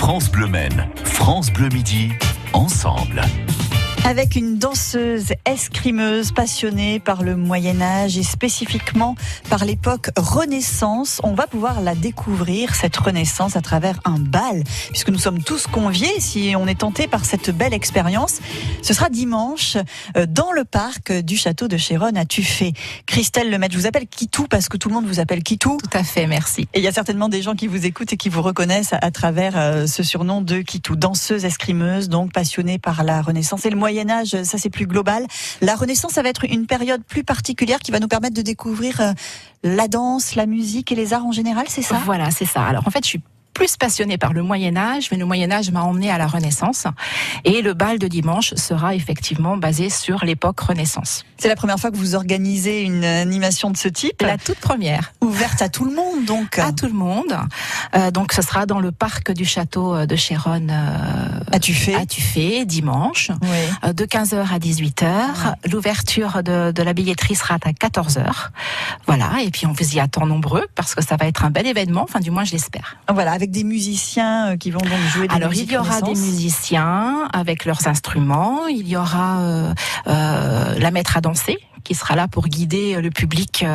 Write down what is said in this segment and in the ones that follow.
France Bleu Maine, France Bleu Midi, ensemble. Avec une danseuse escrimeuse passionnée par le Moyen-Âge et spécifiquement par l'époque Renaissance. On va pouvoir la découvrir, cette Renaissance, à travers un bal, puisque nous sommes tous conviés, si on est tenté par cette belle expérience. Ce sera dimanche dans le parc du château de Chéronne à Tuffet. Christelle Lemaitre, je vous appelle Kitou parce que tout le monde vous appelle Kitou. Tout à fait, merci. Et il y a certainement des gens qui vous écoutent et qui vous reconnaissent à travers ce surnom de Kitou. Danseuse escrimeuse, donc passionnée par la Renaissance et le Moyen-Âge, ça c'est plus global. La Renaissance, ça va être une période plus particulière qui va nous permettre de découvrir la danse, la musique et les arts en général, c'est ça ? Voilà, c'est ça. Alors en fait, je suis plus passionnée par le Moyen-Âge, mais le Moyen-Âge m'a emmenée à la Renaissance. Et le bal de dimanche sera effectivement basé sur l'époque Renaissance. C'est la première fois que vous organisez une animation de ce type ? La toute première. Ouverte à tout le monde, donc ? À tout le monde. Donc ce sera dans le parc du château de Chéronne à Tuffet, dimanche, oui. De 15h à 18h. Oui. L'ouverture de la billetterie sera à 14h. Voilà, et puis on vous y attend nombreux, parce que ça va être un bel événement, enfin du moins je l'espère. Voilà, avec des musiciens qui vont donc jouer des musiques. Alors il y aura des musiciens avec leurs instruments, il y aura la maître à danser qui sera là pour guider le public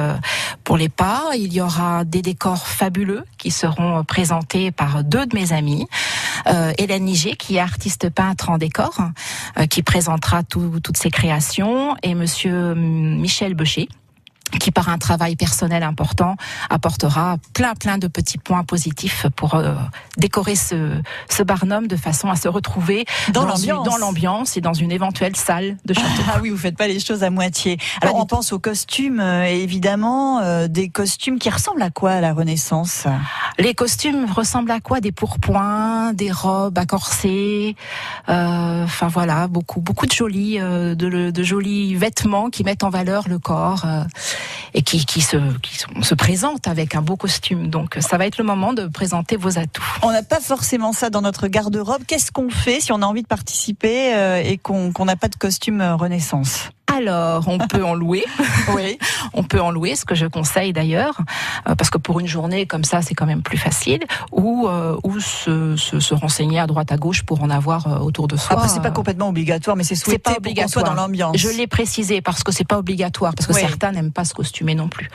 pour les pas. Il y aura des décors fabuleux qui seront présentés par deux de mes amis. Hélène Niger, qui est artiste peintre en décor, qui présentera toutes ses créations, et monsieur Michel Becher, qui par un travail personnel important apportera plein de petits points positifs pour décorer ce Barnum de façon à se retrouver dans l'ambiance et dans une éventuelle salle de château. Ah oui, vous faites pas les choses à moitié. Alors on pense aux costumes, évidemment, des costumes qui ressemblent à quoi à la Renaissance ? Les costumes ressemblent à quoi ? Des pourpoints, des robes à corset, enfin voilà, beaucoup de jolis vêtements qui mettent en valeur le corps. Et qui se présentent avec un beau costume. Donc ça va être le moment de présenter vos atouts. On n'a pas forcément ça dans notre garde-robe. Qu'est-ce qu'on fait si on a envie de participer et qu'on n'a pas de costume Renaissance ? Alors, on peut en louer. Oui. On peut en louer, ce que je conseille d'ailleurs, parce que pour une journée comme ça, c'est quand même plus facile. Ou se renseigner à droite à gauche pour en avoir autour de soi. Après, c'est pas complètement obligatoire, mais c'est souhaité pour qu'on soit dans l'ambiance. Je l'ai précisé parce que c'est pas obligatoire, parce que certains n'aiment pas se costumer non plus.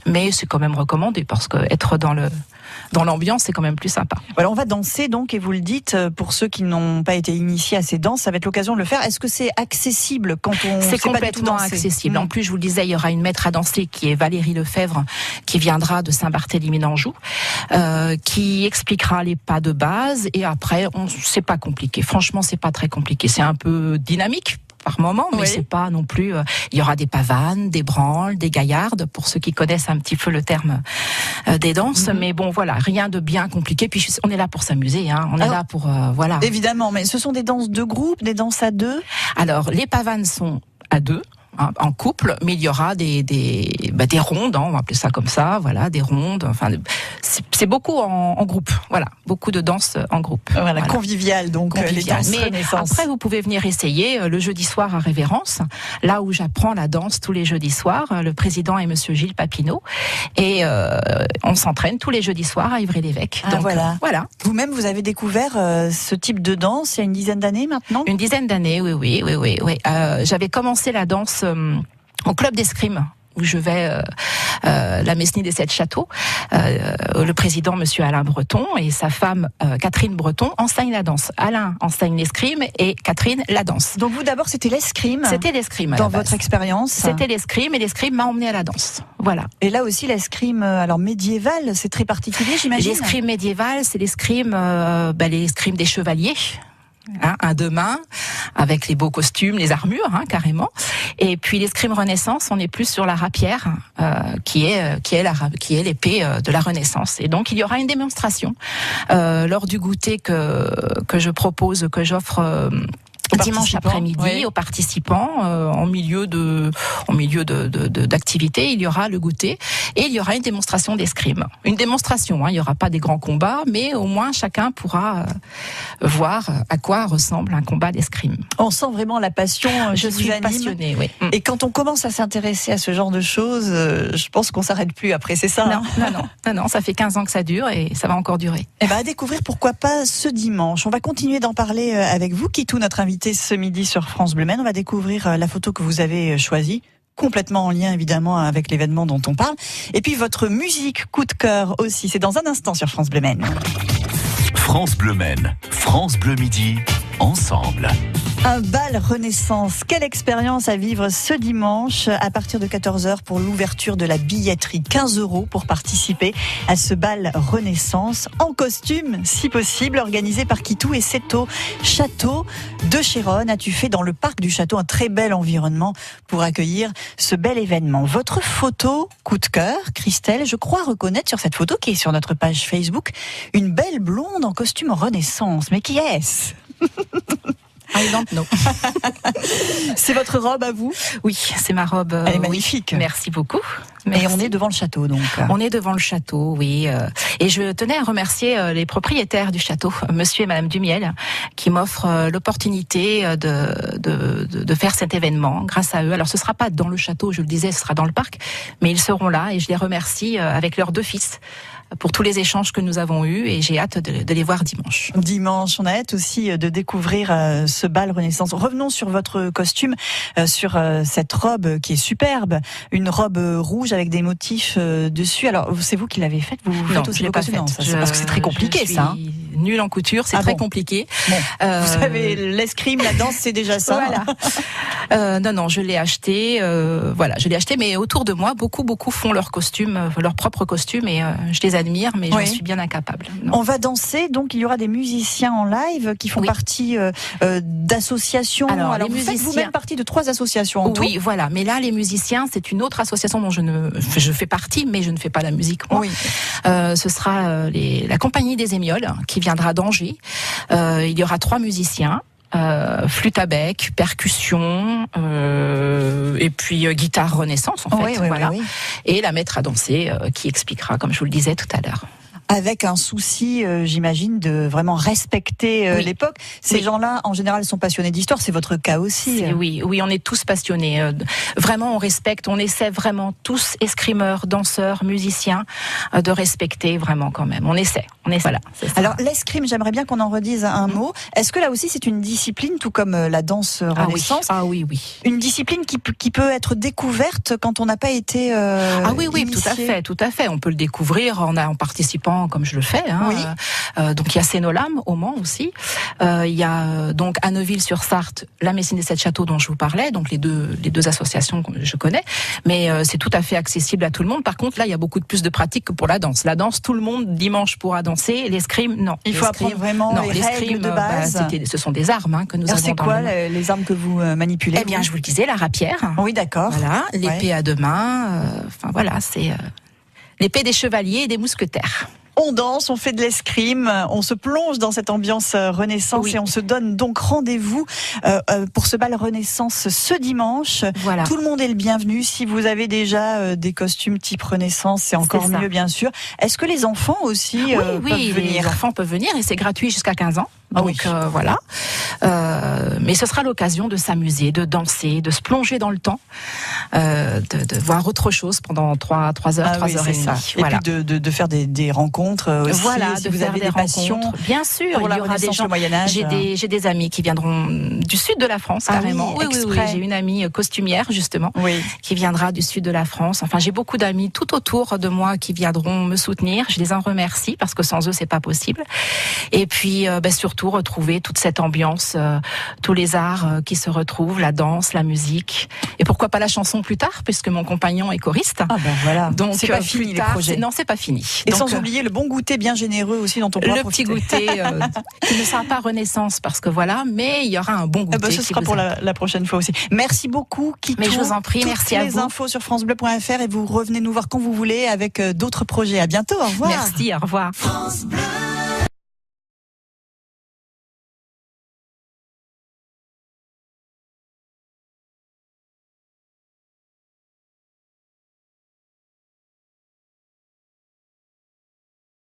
Mais c'est quand même recommandé parce que être dans l'ambiance, c'est quand même plus sympa. Voilà, on va danser donc, et vous le dites, pour ceux qui n'ont pas été initiés à ces danses, ça va être l'occasion de le faire. Est-ce que c'est accessible quand on C'est complètement accessible. En plus, je vous le disais, il y aura une maître à danser qui est Valérie Lefebvre, qui viendra de Saint-Barthélemy-d'Anjou, qui expliquera les pas de base, et après, c'est pas compliqué. Franchement, c'est pas très compliqué. C'est un peu dynamique par moment, mais c'est pas non plus. Il y aura des pavanes, des branles, des gaillardes, pour ceux qui connaissent un petit peu le terme des danses. Mais bon, voilà, rien de bien compliqué. Puis on est là pour s'amuser, hein. On est là pour voilà. Évidemment, mais ce sont des danses de groupe, des danses à deux. Alors, les pavanes sont à deux. En couple, mais il y aura des rondes, hein, on va appeler ça comme ça, voilà, des rondes. Enfin, c'est beaucoup en groupe, voilà, beaucoup de danses en groupe. Voilà. Convivial, donc convivial. Les danses mais Renaissance. Après, vous pouvez venir essayer le jeudi soir à Révérence, là où j'apprends la danse tous les jeudis soirs. Le président est monsieur Gilles Papineau, et on s'entraîne tous les jeudis soirs à Ivry-l'Évêque. Donc voilà. Vous-même, vous avez découvert ce type de danse il y a une dizaine d'années maintenant ? Une dizaine d'années, oui. J'avais commencé la danse au club d'escrime, où je vais la Mesnie des 7 châteaux. Le président, monsieur Alain Breton, et sa femme, Catherine Breton, enseignent la danse. Alain enseigne l'escrime et Catherine la danse. Donc vous, d'abord, c'était l'escrime ? C'était l'escrime. Dans votre expérience ? C'était l'escrime, et l'escrime m'a emmenée à la danse. Voilà. Et là aussi, l'escrime, alors médiéval, c'est très particulier, j'imagine ? L'escrime médiéval, c'est l'escrime des chevaliers. Un de main, avec les beaux costumes, les armures, carrément. Et puis l'escrime Renaissance, on est plus sur la rapière, qui est l'épée de la Renaissance. Et donc il y aura une démonstration lors du goûter que je propose, que j'offre Dimanche après-midi, aux participants, en milieu d'activité, il y aura le goûter et il y aura une démonstration d'escrime. Une démonstration, il n'y aura pas des grands combats, mais au moins chacun pourra voir à quoi ressemble un combat d'escrime. On sent vraiment la passion. Je suis passionnée, oui. Et quand on commence à s'intéresser à ce genre de choses, je pense qu'on s'arrête plus après, c'est ça? Non, ça fait 15 ans que ça dure et ça va encore durer. Et à découvrir, pourquoi pas, ce dimanche. On va continuer d'en parler avec vous, Kitou, notre invité ce midi sur France Bleu Maine. On va découvrir la photo que vous avez choisie, complètement en lien évidemment avec l'événement dont on parle. Et puis votre musique coup de cœur aussi, c'est dans un instant sur France Bleu Maine. France Bleu Maine, France Bleu Midi, ensemble. Un bal Renaissance, quelle expérience à vivre ce dimanche à partir de 14h pour l'ouverture de la billetterie. 15 € pour participer à ce bal Renaissance, en costume si possible, organisé par Kitou, et c'est au château de Chéronne, à Tuffet, dans le parc du château. Un très bel environnement pour accueillir ce bel événement. Votre photo coup de cœur, Christelle, je crois reconnaître sur cette photo qui est sur notre page Facebook, une belle blonde en costume Renaissance. Mais qui est-ce? I don't know. C'est votre robe à vous? Oui, c'est ma robe. Elle est magnifique. Oui. Merci beaucoup. Merci. Et on est devant le château, donc. On est devant le château, oui. Et je tenais à remercier les propriétaires du château, Monsieur et Madame Dumiel, qui m'offrent l'opportunité de faire cet événement. Grâce à eux. Alors, ce sera pas dans le château, je le disais, ce sera dans le parc, mais ils seront là et je les remercie avec leurs 2 fils pour tous les échanges que nous avons eus, et j'ai hâte de les voir dimanche. Dimanche, on a hâte aussi de découvrir ce bal Renaissance. Revenons sur votre costume, sur cette robe qui est superbe, une robe rouge avec des motifs dessus. Alors, c'est vous qui l'avez faite? Vous non, faites aussi je l'ai pas faite. Parce que c'est très compliqué, ça. Nulle en couture, c'est très compliqué. Bon. Vous savez, l'escrime, la danse, c'est déjà ça. Voilà. Non, je l'ai acheté. Je l'ai acheté, mais autour de moi, beaucoup font leur costume, leur propre costume, et je les admire, mais j'en suis bien incapable. Non. On va danser, donc il y aura des musiciens en live qui font partie d'associations. Alors vous faites vous-même partie de 3 associations en tout. Oui, voilà. Mais là, les musiciens, c'est une autre association dont je fais partie, mais je ne fais pas la musique, moi. Oui. Ce sera la compagnie des Émioles qui viendra d'Angers. Il y aura 3 musiciens. Flûte à bec, percussion, et puis guitare Renaissance en fait. Oui. Et la maître à danser qui expliquera, comme je vous le disais tout à l'heure. Avec un souci, j'imagine, de vraiment respecter l'époque. Ces gens-là, en général, sont passionnés d'histoire. C'est votre cas aussi. Oui, on est tous passionnés. Vraiment, on respecte. On essaie vraiment tous, escrimeurs, danseurs, musiciens, de respecter vraiment quand même. On essaie. Voilà. Alors, l'escrime, j'aimerais bien qu'on en redise un mot. Est-ce que là aussi, c'est une discipline, tout comme la danse Renaissance? Oui. Une discipline qui peut être découverte quand on n'a pas été oui, tout à fait. On peut le découvrir en participant comme je le fais. Donc il y a Sénolam au Mans aussi. Il y a donc à Neuville-sur-Sarthe la Messine des 7 Châteaux dont je vous parlais. Donc les deux associations que je connais. Mais c'est tout à fait accessible à tout le monde. Par contre, là, il y a beaucoup plus de pratique que pour la danse. La danse, tout le monde dimanche pourra danser. L'escrime, non. Il faut apprendre vraiment les règles de base. Ce sont des armes que nous avons. C'est quoi les armes que vous manipulez? Eh bien, je vous le disais, la rapière. Oui, d'accord. Voilà, l'épée à 2 mains. C'est l'épée des chevaliers et des mousquetaires. On danse, on fait de l'escrime, on se plonge dans cette ambiance Renaissance et on se donne donc rendez-vous pour ce bal Renaissance ce dimanche. Voilà. Tout le monde est le bienvenu. Si vous avez déjà des costumes type Renaissance, c'est encore mieux, bien sûr. Est-ce que les enfants aussi peuvent venir? Les enfants peuvent venir et c'est gratuit jusqu'à 15 ans. Donc voilà. Mais ce sera l'occasion de s'amuser, de danser, de se plonger dans le temps, de voir autre chose pendant 3 heures, 3 heures et demie. Et puis de faire des rencontres aussi. Voilà, si de vous faire avez des passions. Bien sûr, pour il y aura des gens. J'ai des amis qui viendront du sud de la France, carrément. Oui, j'ai une amie costumière, justement, qui viendra du sud de la France. Enfin, j'ai beaucoup d'amis tout autour de moi qui viendront me soutenir. Je les en remercie parce que sans eux, c'est pas possible. Et puis, surtout, retrouver toute cette ambiance, tous les arts qui se retrouvent, la danse, la musique. Et pourquoi pas la chanson plus tard, puisque mon compagnon est choriste. Voilà. Donc, c'est pas fini, les projets. Non, c'est pas fini. Et donc, sans oublier le bon goûter bien généreux aussi dont on pourra profiter. Le petit goûter qui ne sera pas Renaissance parce que mais il y aura un bon goûter. Ce sera pour la prochaine fois aussi. Merci beaucoup, Kitou. Mais je vous en prie, merci à vous. Toutes les infos sur francebleu.fr et vous revenez nous voir quand vous voulez avec d'autres projets. À bientôt, au revoir. Merci, au revoir. France Bleu.